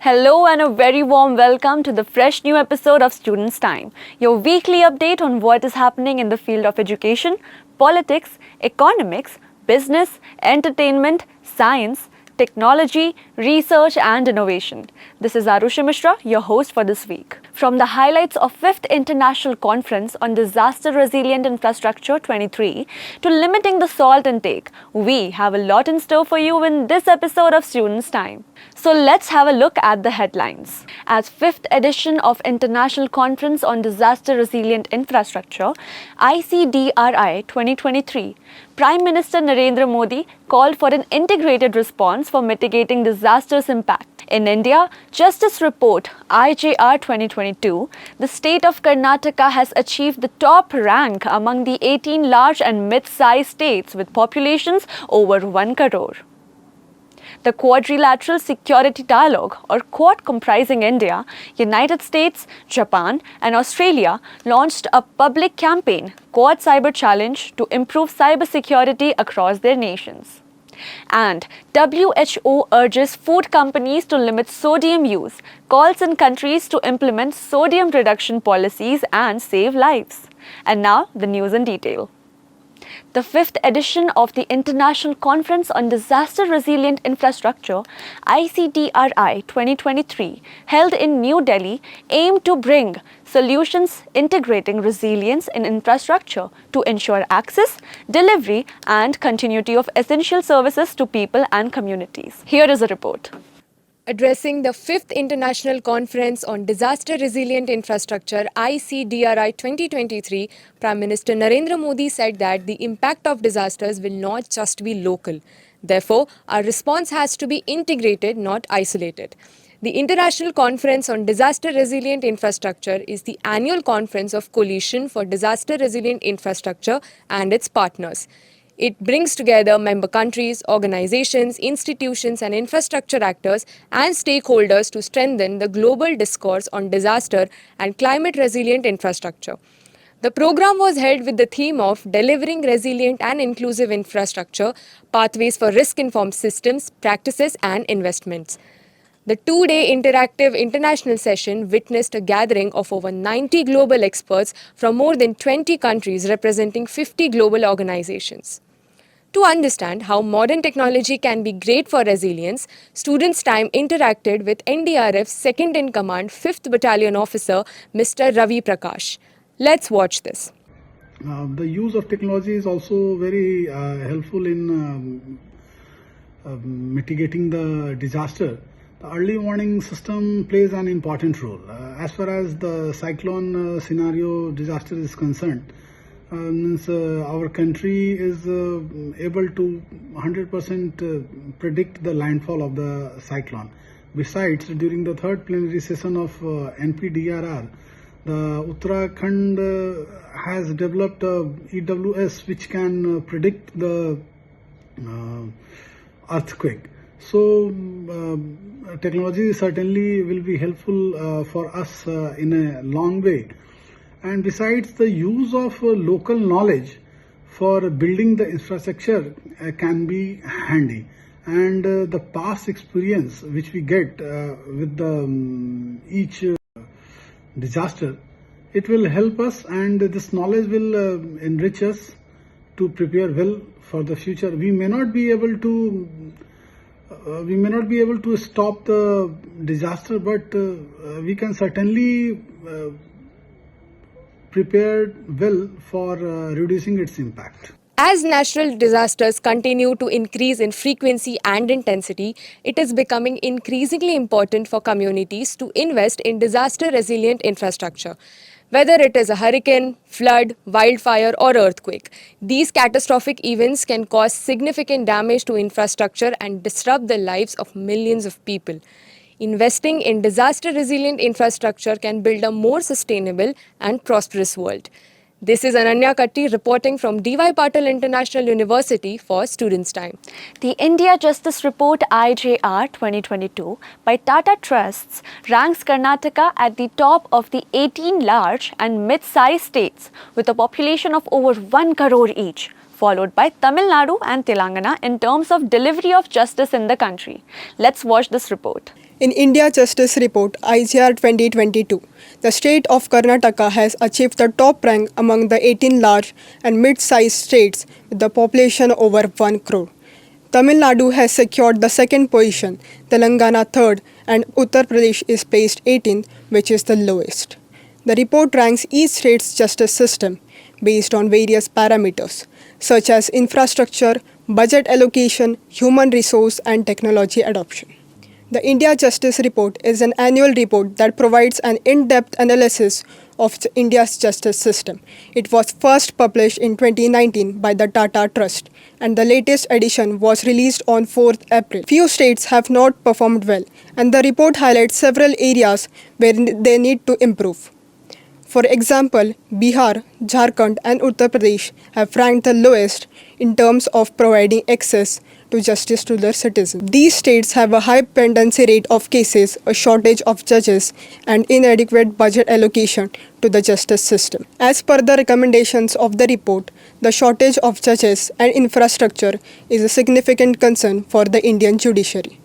Hello and a very warm welcome to the fresh new episode of Students' Time, your weekly update on what is happening in the field of education, politics, economics, business, entertainment, science, technology, research and innovation. This is Arusha Mishra, your host for this week. From the highlights of 5th International Conference on Disaster Resilient Infrastructure 23 to limiting the salt intake, we have a lot in store for you in this episode of Students' Time. So let's have a look at the headlines. As 5th edition of International Conference on Disaster Resilient Infrastructure, ICDRI 2023, Prime Minister Narendra Modi called for an integrated response for mitigating disasters' impact. In India, Justice Report IJR 2022, the state of Karnataka has achieved the top rank among the 18 large and mid-sized states with populations over 1 crore. The Quadrilateral Security Dialogue, or Quad, comprising India, United States, Japan and Australia, launched a public campaign, Quad Cyber Challenge, to improve cybersecurity across their nations. And WHO urges food companies to limit sodium use, calls on countries to implement sodium reduction policies and save lives. And now, the news in detail. The 5th edition of the International Conference on Disaster Resilient Infrastructure, ICDRI 2023, held in New Delhi, aimed to bring solutions integrating resilience in infrastructure to ensure access, delivery, and continuity of essential services to people and communities. Here is a report. Addressing the 5th International Conference on Disaster Resilient Infrastructure ICDRI 2023, Prime Minister Narendra Modi said that the impact of disasters will not just be local. Therefore, our response has to be integrated, not isolated. The International Conference on Disaster Resilient Infrastructure is the annual conference of Coalition for Disaster Resilient Infrastructure and its partners. It brings together member countries, organizations, institutions and infrastructure actors and stakeholders to strengthen the global discourse on disaster and climate resilient infrastructure. The program was held with the theme of Delivering Resilient and Inclusive Infrastructure, Pathways for Risk-Informed Systems, Practices and Investments. The two-day interactive international session witnessed a gathering of over 90 global experts from more than 20 countries representing 50 global organizations. To understand how modern technology can be great for resilience, Students' Time interacted with NDRF's second-in-command 5th Battalion officer, Mr. Ravi Prakash. Let's watch this. The use of technology is also very helpful in mitigating the disaster. The early warning system plays an important role. As far as the cyclone scenario disaster is concerned, our country is able to 100% predict the landfall of the cyclone. Besides, during the third plenary session of NPDRR, the Uttarakhand has developed a EWS which can predict the earthquake. So, technology certainly will be helpful for us in a long way. And besides, the use of local knowledge for building the infrastructure can be handy. And the past experience which we get with the each disaster, it will help us, and this knowledge will enrich us to prepare well for the future. We may not be able to stop the disaster, but we can certainly prepare well for reducing its impact. As natural disasters continue to increase in frequency and intensity, it is becoming increasingly important for communities to invest in disaster-resilient infrastructure. Whether it is a hurricane, flood, wildfire or earthquake, these catastrophic events can cause significant damage to infrastructure and disrupt the lives of millions of people. Investing in disaster-resilient infrastructure can build a more sustainable and prosperous world. This is Ananya Katti reporting from DYPIU International University for Students' Time. The India Justice Report IJR 2022 by Tata Trusts ranks Karnataka at the top of the 18 large and mid-sized states with a population of over 1 crore each, followed by Tamil Nadu and Telangana in terms of delivery of justice in the country. Let's watch this report. In India Justice Report IGR 2022, the state of Karnataka has achieved the top rank among the 18 large and mid-sized states with the population over 1 crore. Tamil Nadu has secured the second position, Telangana third, and Uttar Pradesh is placed 18th, which is the lowest. The report ranks each state's justice system based on various parameters, such as infrastructure, budget allocation, human resource, and technology adoption. The India Justice Report is an annual report that provides an in-depth analysis of India's justice system. It was first published in 2019 by the Tata Trust, and the latest edition was released on 4th April. Few states have not performed well, and the report highlights several areas where they need to improve. For example, Bihar, Jharkhand, and Uttar Pradesh have ranked the lowest in terms of providing access to justice to their citizens. These states have a high pendency rate of cases, a shortage of judges, and inadequate budget allocation to the justice system. As per the recommendations of the report, the shortage of judges and infrastructure is a significant concern for the Indian judiciary,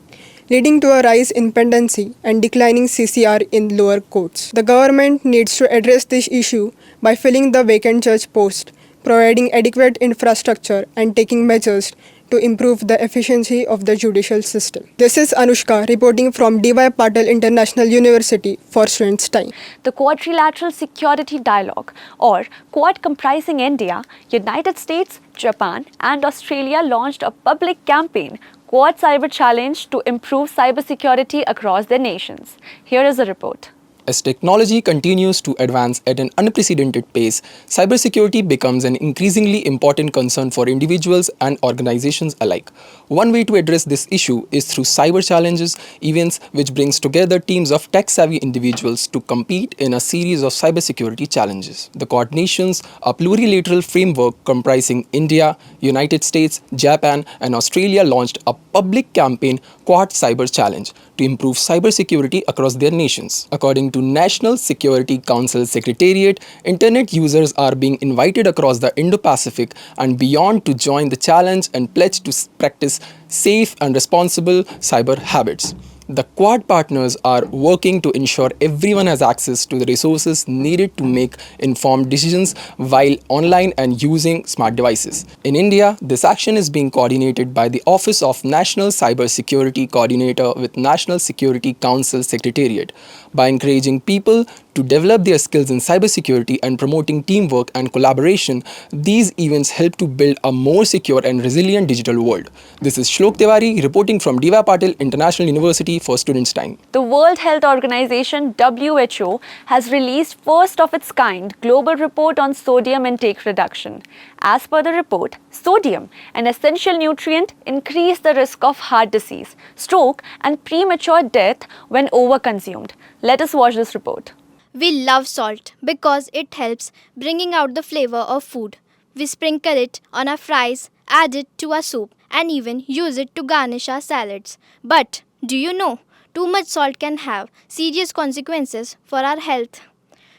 leading to a rise in pendency and declining CCR in lower courts. The government needs to address this issue by filling the vacant judge post, providing adequate infrastructure, and taking measures to improve the efficiency of the judicial system. This is Anushka reporting from DY Patil International University for Students' Time. The Quadrilateral Security Dialogue, or Quad, comprising India, United States, Japan, and Australia, launched a public campaign, Quad Cyber Challenge, to improve cybersecurity across their nations. Here is a report. As technology continues to advance at an unprecedented pace, cybersecurity becomes an increasingly important concern for individuals and organizations alike. One way to address this issue is through cyber challenges, events which brings together teams of tech-savvy individuals to compete in a series of cybersecurity challenges. The Quad nations, a plurilateral framework comprising India, United States, Japan, and Australia, launched a public campaign, Quad Cyber Challenge, to improve cybersecurity across their nations. According to National Security Council Secretariat, internet users are being invited across the Indo-Pacific and beyond to join the challenge and pledge to practice safe and responsible cyber habits. The Quad partners are working to ensure everyone has access to the resources needed to make informed decisions while online and using smart devices. In India, this action is being coordinated by the Office of National Cyber Security Coordinator with National Security Council Secretariat. By encouraging people to develop their skills in cybersecurity and promoting teamwork and collaboration, these events help to build a more secure and resilient digital world. This is Shlok Tiwari reporting from DY Patil International University for Students' Time. The World Health Organization (WHO) has released first of its kind global report on sodium intake reduction. As per the report, sodium, an essential nutrient, increases the risk of heart disease, stroke, and premature death when overconsumed. Let us watch this report. We love salt because it helps bringing out the flavor of food. We sprinkle it on our fries, add it to our soup, and even use it to garnish our salads. But do you know, too much salt can have serious consequences for our health.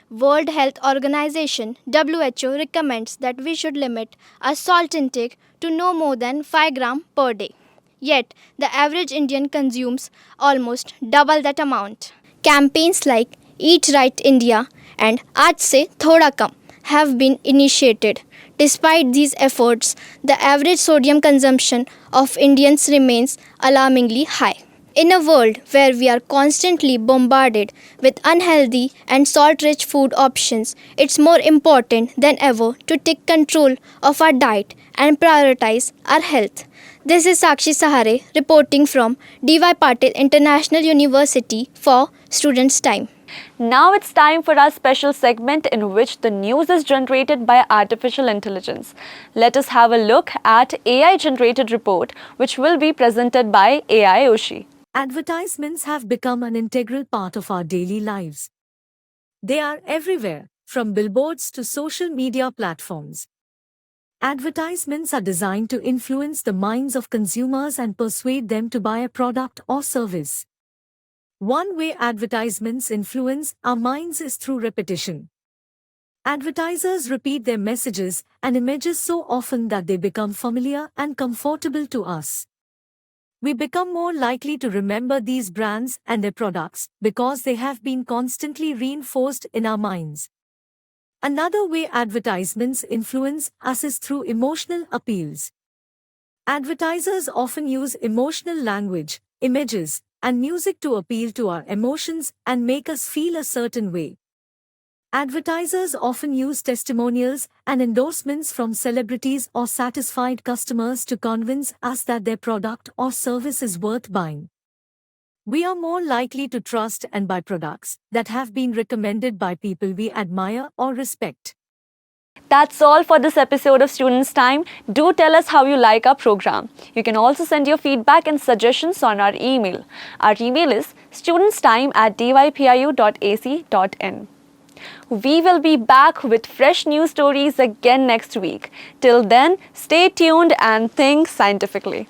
World Health Organization (WHO) recommends that we should limit our salt intake to no more than 5 grams per day. Yet, the average Indian consumes almost double that amount. Campaigns like Eat Right India and Aaj Se Thoda Kam have been initiated. Despite these efforts, the average sodium consumption of Indians remains alarmingly high. In a world where we are constantly bombarded with unhealthy and salt-rich food options, it's more important than ever to take control of our diet and prioritize our health. This is Sakshi Sahare reporting from DY Patil International University for Students' Time. Now it's time for our special segment in which the news is generated by artificial intelligence. Let us have a look at AI generated report, which will be presented by AI Oshi. Advertisements have become an integral part of our daily lives. They are everywhere, from billboards to social media platforms. Advertisements are designed to influence the minds of consumers and persuade them to buy a product or service. One way advertisements influence our minds is through repetition. Advertisers repeat their messages and images so often that they become familiar and comfortable to us. We become more likely to remember these brands and their products because they have been constantly reinforced in our minds. Another way advertisements influence us is through emotional appeals. Advertisers often use emotional language, images, and music to appeal to our emotions and make us feel a certain way. Advertisers often use testimonials and endorsements from celebrities or satisfied customers to convince us that their product or service is worth buying. We are more likely to trust and buy products that have been recommended by people we admire or respect. That's all for this episode of Students' Time. Do tell us how you like our program. You can also send your feedback and suggestions on our email. Our email is studentstime@dypiu.ac.in. We will be back with fresh news stories again next week. Till then, stay tuned and think scientifically.